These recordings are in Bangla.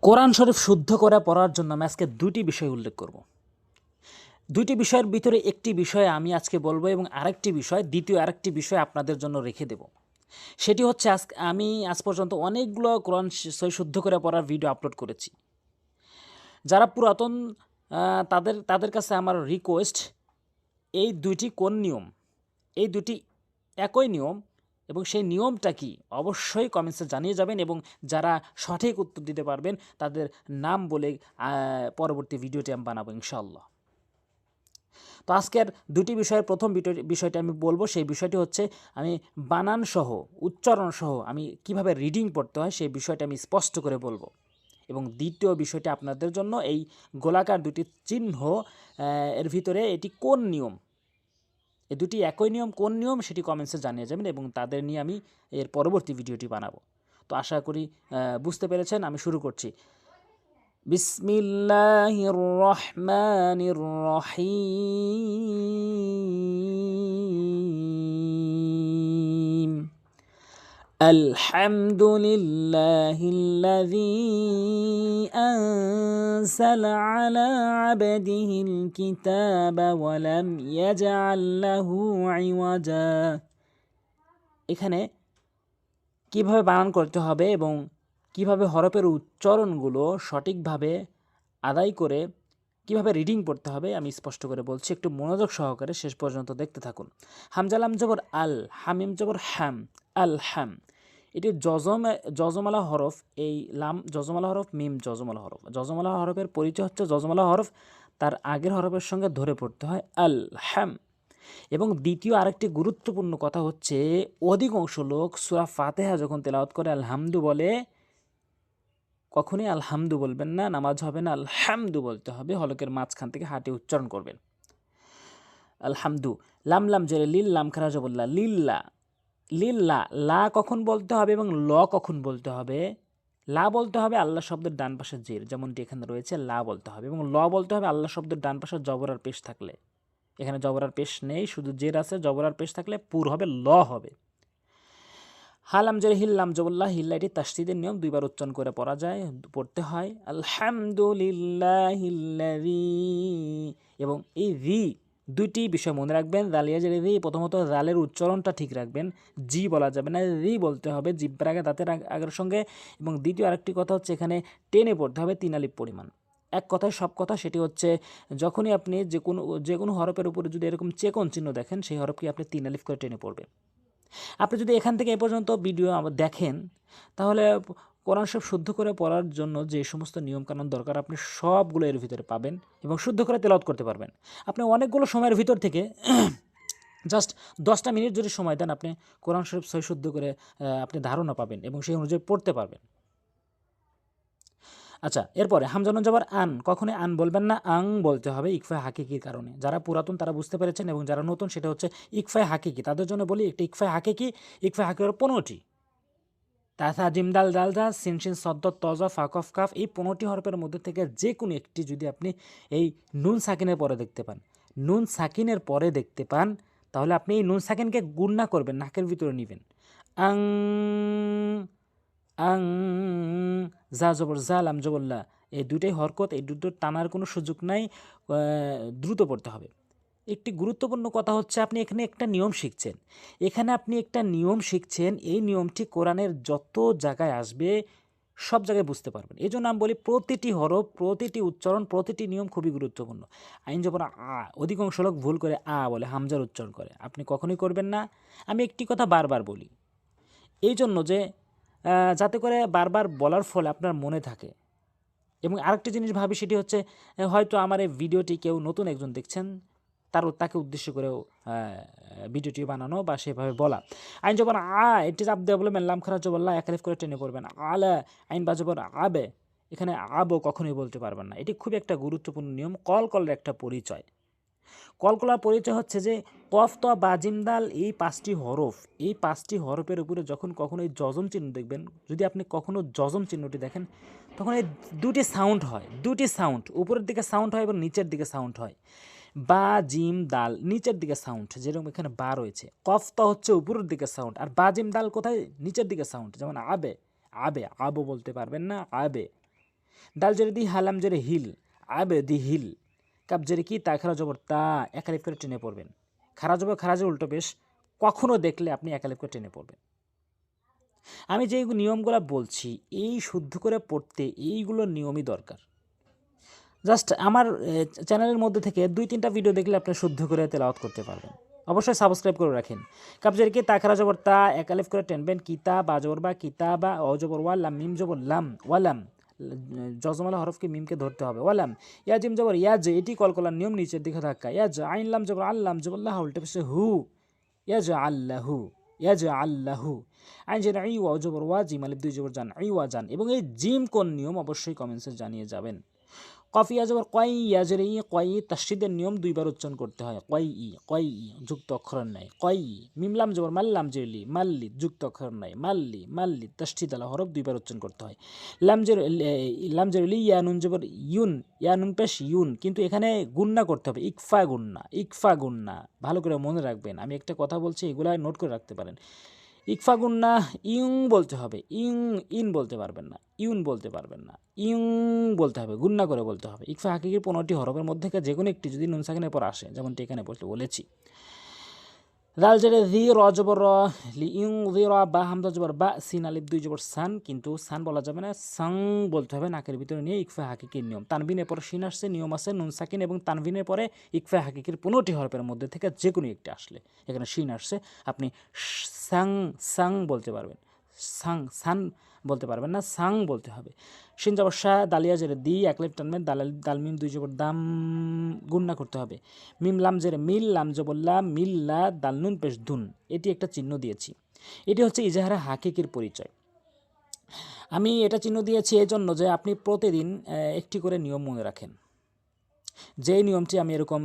কোরআন শরীফ শুদ্ধ করে পড়ার জন্য আমি আজকে দুটি বিষয় উল্লেখ করব। দুইটি বিষয়ের ভিতরে একটি বিষয় আমি আজকে বলবো এবং দ্বিতীয় আরেকটি বিষয় আপনাদের জন্য রেখে দেব। সেটি হচ্ছে আমি আজ পর্যন্ত অনেকগুলো কোরআন শুদ্ধ করে পড়ার ভিডিও আপলোড করেছি। যারা পুরাতন তাদের কাছে আমার রিকোয়েস্ট, এই দুইটি কোন নিয়ম, এই দুটি একই নিয়ম এবং সেই নিয়মটা কি অবশ্যই কমেন্টসে জানিয়ে যাবেন এবং যারা সঠিক উত্তর দিতে পারবেন তাদের নাম বলে পরবর্তী ভিডিওটি আমি বানাবো ইনশাআল্লাহ। তো আজকের দুটি বিষয়ের প্রথম বিষয়টি আমি বলবো, সেই বিষয়টি হচ্ছে আমি বানান সহ উচ্চারণ সহ আমি কিভাবে রিডিং পড়তে হয় সেই বিষয়টা আমি স্পষ্ট করে বলবো। এবং দ্বিতীয় বিষয়টি আপনাদের জন্য এই গোলাকার দুটি চিহ্ন, এর ভিতরে এটি কোন নিয়ম, এই দুটি একই নিয়ম, কোন নিয়ম সেটি কমেন্টসে জানিয়ে যাবেন এবং তাদের নিয়ে আমি এর পরবর্তী ভিডিওটি বানাবো। তো আশা করি বুঝতে পেরেছেন। আমি শুরু করছি। বিসমিল্লাহির রহমানির রহিম। আলহামদুলিল্লাহিল্লাযী আনজালা আলা আবদিহিল কিতাবা ওয়া লাম ইয়াজআল লাহু ইওয়াজা। এখানে কিভাবে বানান করতে হবে এবং কিভাবে হরফের উচ্চারণগুলো সঠিকভাবে আদায় করে কিভাবে রিডিং পড়তে হবে আমি স্পষ্ট করে বলছি, একটু মনোযোগ সহকারে শেষ পর্যন্ত দেখতে থাকুন। হামজা লাম জবর আল, হামিম জবর হ্যাম, আল হ্যাম। এটি যজমালা হরফ। এই লাম যজমালা হরফ, মিম যজমালা হরফ। যজমালা হরফের পরিচয় হচ্ছে যজমালা হরফ তার আগের হরফের সঙ্গে ধরে পড়তে হয় আল হ্যাম। এবং দ্বিতীয় আরেকটি গুরুত্বপূর্ণ কথা হচ্ছে, অধিকাংশ লোক সূরা ফাতিহা যখন তেলাওয়াত করে আলহামদু বলে, কখনোই আলহামদু বলবেন না, নামাজ হবে না, আলহামদু বলতে হবে। হলকের মাঝখান থেকে হাঁটে উচ্চারণ করবেন আলহামদু। লাম লাম জেরে লিল, লাম খারা জবল্লা, লিল্লা। লিল্লা লা কখন বলতে হবে এবং ল কখন বলতে হবে? লা বলতে হবে আল্লাহ শব্দের ডান পাশের জের, যেমনটি এখানে রয়েছে, লা বলতে হবে। এবং ল বলতে হবে আল্লাহ শব্দের ডান পাশের জবর আর পেশ থাকলে। এখানে জবর আর পেশ নেই, শুধু জের আছে। জবর আর পেশ থাকলে পুর হবে, ল হবে। হালাম জের হিল্লাম জবল্লাহ, হিল্লা এটি তাসদীদের নিয়ম, দুইবার উচ্চারণ করে পড়া যায়, পড়তে হয় আলহামদুলিল্লাহিল্লাযী। এবং এই রি দুইটি বিষয় মনে রাখবেন। জালিয়া জের রি, প্রথমত জালের উচ্চারণটা ঠিক রাখবেন, জি বলা যাবে না, রি বলতে হবে জিব্বার আগে, দাঁতের আগের সঙ্গে। এবং দ্বিতীয় আরেকটি কথা হচ্ছে, এখানে টেনে পড়তে হবে 3 আলিফ পরিমাণ। এক কথায় সব কথা, সেটি হচ্ছে যখনই আপনি যে কোনো হরফের উপরে যদি এরকম চেকন চিহ্ন দেখেন, সেই হরফকে আপনি 3 আলিফ করে টেনে পড়বেন। আপনি যদি এখান থেকে এ পর্যন্ত ভিডিও দেখেন, তাহলে কোরআন শরীফ শুদ্ধ করে পড়ার জন্য যে সমস্ত নিয়মকানুন দরকার আপনি সবগুলো এর ভিতরে পাবেন এবং শুদ্ধ করে তেলাওয়াত করতে পারবেন। আপনি অনেকগুলো সময়ের ভিতর থেকে জাস্ট 10টা মিনিট যদি সময় দেন, আপনি কোরআন শরীফ সহি শুদ্ধ করে আপনি ধারণা পাবেন এবং সেই অনুযায়ী পড়তে পারবেন। আচ্ছা, এরপরে হামজা নুন জবর আন, কখনোই আন বলবেন না, আং বলতে হবে ইকফায়ে হাকিকির কারণে। যারা পুরাতন তারা বুঝতে পেরেছেন এবং যারা নতুন সেটা হচ্ছে ইকফায়ে হাকিকি, তাদের জন্য বলি একটা ইকফায়ে হাকিকি। ইকফায়ে হাকিকি 15টি। তাছাড়া জিম দাল দাল দা সিন শিন সদ্দ তজা ফাকফ কাফ, এই 15টি হরফের মধ্যে থেকে যে কোনো একটি যদি আপনি এই নুন সাকিনের পরে দেখতে পান, নুন সাকিনের পরে দেখতে পান, তাহলে আপনি এই নুন সাকিনকে গুণনা করবেন, নাকের ভিতরে নেবেন। আং, আং, জা জবর জা, লাম জবল্লা, এই দুটোই হরকত, এই দুটো টানার কোনো সুযোগ নাই, দ্রুত পড়তে হবে। একটি গুরুত্বপূর্ণ কথা হচ্ছে, আপনি এখানে একটা নিয়ম শিখছেন। এই নিয়মটি কোরআনের যত জায়গায় আসবে সব জায়গায় বুঝতে পারবেন। এই জন্য আমি বলি প্রতিটি হরফ, প্রতিটি উচ্চারণ, প্রতিটি নিয়ম খুবই গুরুত্বপূর্ণ। আইন যখন অধিকাংশ লোক ভুল করে বলে, হামজার উচ্চারণ করে, আপনি কখনোই করবেন না। আমি একটি কথা বারবার বলি, এই জন্য যে যাতে করে বারবার বলার ফলে আপনার মনে থাকে। এবং আরেকটি জিনিস ভাবি, সেটি হচ্ছে হয়তো আমার এই ভিডিওটি কেউ নতুন একজন দেখছেন, তাকে উদ্দেশ্য করেও ভিডিওটি বানানো বা সেভাবে বলা। আইন জবর এটি চাপ দেওয়া বলবেন, লাম খারাপ জবল্লা এক আলিফ করে টেনে পড়বেন। আলা আইন বা জবর আবে, এখানে আবও কখনোই বলতে পারবেন না। এটি খুবই একটা গুরুত্বপূর্ণ নিয়ম, কলের একটা পরিচয়। কলার পরিচয় হচ্ছে যে কফ ত বা জিম দাল, এই 5টি হরফ, এই 5টি হরফের উপরে যখন কখনো এই যজম চিহ্ন দেখবেন, যদি আপনি কখনো যজম চিহ্নটি দেখেন, তখন এই দুটি সাউন্ড হয়, দুটি সাউন্ড, উপরের দিকে সাউন্ড হয় এবং নিচের দিকে সাউন্ড হয়। বা জিম দাল নিচের দিকে সাউন্ড, যেরকম এখানে বা রয়েছে। কফ ত হচ্ছে উপরের দিকে সাউন্ড, আর বা জিম দাল কোথায়? নিচের দিকে সাউন্ড। যেমন আবে, আবে, আবো বলতে পারবেন না, আবে। দাল জেরে দি হালাম জেরে হিল আবে দি হিল কাপ জেরে কি তা খারা জবর তা একালিফ করে টেনে পড়বেন। খারা জবর খারাজের উল্টো পেশ কখনো দেখলে আপনি একালিফ করে টেনে পড়বেন। আমি যে নিয়মগুলো বলছি এই শুদ্ধ করে পড়তে এইগুলো নিয়মই দরকার। জাস্ট আমার চ্যানেলের মধ্যে থেকে 2-3টা ভিডিও দেখলে আপনি শুদ্ধ করে তেলাওয়াত করতে পারবেন। অবশ্যই সাবস্ক্রাইব করে রাখেন। কাবজের কি তা খারা জবর তা একালিফ করে টেনবেন। কিতা বা জবর বা কিতাবা অ জবর ওয়া লাম মিম জবর লাম ওয়ালাম জজমালা হরফকে মিমকে ধরতে হবে। ওয়ালাম ইয়া জিম জবর ইয়াজ এটি কলকলার নিয়ম নিচের দিকে ধাক্কা। ইয়াজ আইন লাম জবর আল্লাম জবর লাহ উল্টে পেছে হু ইয়াজ আল্লাহু ইয়াজ আল্লাহু আইন জের আই ওয়া জবর ওয়া জিম আলিফ 2 জবর জান আই ওয়া জান। এবং এই জিম কোন নিয়ম অবশ্যই কমেন্টসে জানিয়ে যাবেন। কফ ইয়া জবর কয় ইয়াজের ই কয় তাসদিদের নিয়ম 2বার উচ্চারণ করতে হয়। কয় ই যুক্ত অক্ষর নাই। কয় মিমলাম জবর মাল্লাম জেরলি মাল্লি যুক্ত অক্ষর নাই। মাল্লি তাসদিদ আলা হরফ 2বার উচ্চারণ করতে হয়। লাম জের লি ইয়া নুন জবর ইউন ইয়া নুন পেশ ইউন, কিন্তু এখানে গুন্না করতে হবে। ইকফা গুন্না ভালো করে মনে রাখবেন। আমি একটা কথা বলছি, এগুলা নোট করে রাখতে পারেন। ইকফা গুন্না ইং বলতে হবে। ইন বলতে পারবেন না, ইউন বলতে পারবেন না, ইং বলতে হবে, গুন্না করে বলতে হবে। ইকফা হাকিকির 15টি হরফের মধ্যে যে কোনো একটি যদি নুন সাকিনের পর আসে, যেমনটি এখানে বলেছি। দাল জেরে জি র জবর র লি ইং জি র বা হামজা জবর বা সিন আলিফ 2 জবর সান, কিন্তু সান বলা যাবে না, সাং বলতে হবে। নাকের ভিতরে নিয়ে ইকফা হাকিকির নিয়ম। তানবিনের পরে শিন আসছে, নিয়ম আছে নুন সাকিন, এবং তানবিনের পরে ইকফা হাকিকির 15টি হরফের মধ্যে থেকে যে কোনো একটি আসলে, এখানে শিন আসছে, আপনি সাং বলতে পারবেন। সান বলতে পারবেন না, সাং বলতে হবে। শিন জবর শাহ দালিয়া জেরে দি একলিফ টানবেন। দাল মিম 2 জবর দাম গুন্না করতে হবে। মিম লাম জেরে মিল লাম জবর লা মিল্লা দাল নুন পেশ দুন, এটি একটা চিহ্ন দিয়েছি। এটি হচ্ছে ইজাহারে হাকিকির পরিচয়। আমি এটা চিহ্ন দিয়েছি এই জন্য যে আপনি প্রতিদিন একটি করে নিয়ম মনে রাখেন। যেই নিয়মটি আমি এরকম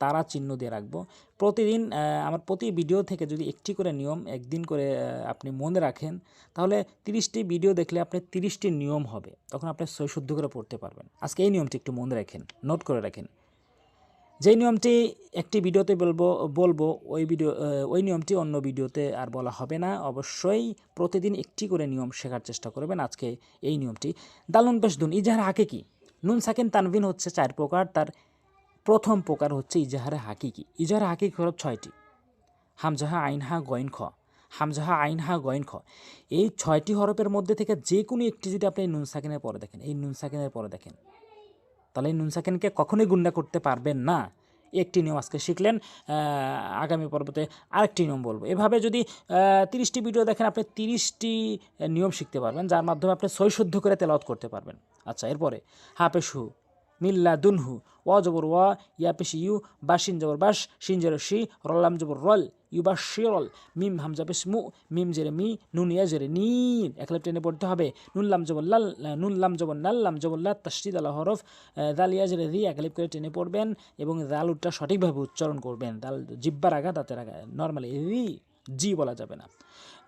তারা চিহ্ন দিয়ে রাখবো প্রতিদিন। আমার প্রতি ভিডিও থেকে যদি একটি করে নিয়ম একদিন করে আপনি মনে রাখেন, তাহলে 30টি ভিডিও দেখলে আপনি 30টি নিয়ম হবে, তখন আপনি শুদ্ধ করে পড়তে পারবেন। আজকে এই নিয়মটি একটু মনে রাখেন, নোট করে রাখেন। যেই নিয়মটি একটি ভিডিওতে বলবো ওই নিয়মটি অন্য ভিডিওতে আর বলা হবে না। অবশ্যই প্রতিদিন একটি করে নিয়ম শেখার চেষ্টা করবেন। আজকে এই নিয়মটি দালুন পেশ দুন ইজাহার হাকিকি। নুন সাকিন তানভিন হচ্ছে 4 প্রকার, তার প্রথম প্রকার হচ্ছে ইজাহারে হাকিকি। ইজাহারে হাকিকি হরফ 6টি। হামজাহা আইন হা গইন খ, হামজাহা আইন হা গইন খ। এই 6টি হরফের মধ্যে থেকে যে কোনো একটি যদি আপনি নুন সাকিনের পরে দেখেন, এই নুন সাকিনের পরে দেখেন, তাহলে এই নুন সাকিনকে কখনোই গুণনা করতে পারবেন না। একটি নিয়ম আজকে শিখলেন, আগামী পর্বতে আরেকটি নিয়ম বলবো। এভাবে যদি 30টি ভিডিও দেখেন, আপনি 30টি নিয়ম শিখতে পারবেন, যার মাধ্যমে আপনি শুদ্ধ করে তেলাওয়াত করতে পারবেন। আচ্ছা, এরপরে হাফেশু মিল্লা দুনহু ওয়া জবর ওয়া ইয়া পেশ ইউ বা শিন জবর বাস শিন জের শি রলাম জবর রল ইউ বা শিরল মিম হামজা পেশ মু মিম জেরে মি নুন ইয়া জেরে নি একলাপ টেনে পড়তে হবে। নুন লাম জবর নাল লাম জবর লা তাসদিদ আলা হরফ দাল ইয়া জেরে রি একলাপ করে টেনে পড়বেন এবং দাল উটটা সঠিকভাবে উচ্চারণ করবেন। দাল জিব্বার আগা দাঁতের আগা, নর্মালি রি জি বলা যাবে না,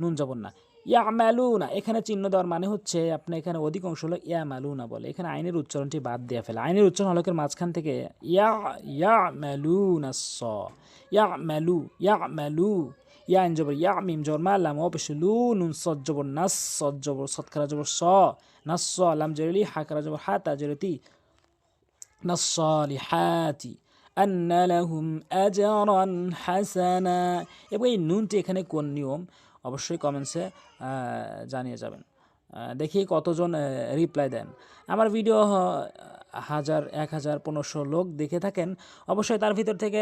নুন জবর না। ইয়ামালুনা এখানে চিহ্ন দেওয়ার মানে হচ্ছে আপনি এখানে অধিকাংশ হলো ইয়ামালুনা বলে, এখানে আইনের উচ্চারণটি বাদ দিয়ে ফেলে। আইনের উচ্চারণ হলকের মাঝখান থেকে ইয়ামালুনা স ইয়ামালু ইয়া আইন জবর ইয়া মিম জবর মা লাম ওয়া পেশ লু নুন সদ জবর নাস সদ জবর সৎকারা জবর স নাস স লাম জেরলি হাকারা জবর হা তা জেরতি নাস সালিহাতি আন্না লাহুম আজরান হাসানা। এবং এই নুনটি এখানে কোন নিয়ম অবশ্যই কমেন্টসে জানিয়ে যাবেন। দেখি কতজন রিপ্লাই দেন। আমার ভিডিও 1000, 1000, 1500 লোক দেখে থাকেন। অবশ্যই তার ভিতর থেকে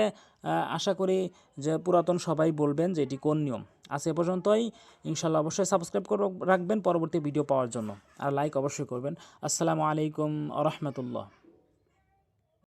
আশা করি যে পুরাতন সবাই বলবেন যে এটি কোন নিয়ম। আজ এ পর্যন্তই, ইনশাল্লাহ। অবশ্যই সাবস্ক্রাইব করে রাখবেন পরবর্তী ভিডিও পাওয়ার জন্য, আর লাইক অবশ্যই করবেন। আসসালামু আলাইকুম ওয়া রাহমাতুল্লাহ।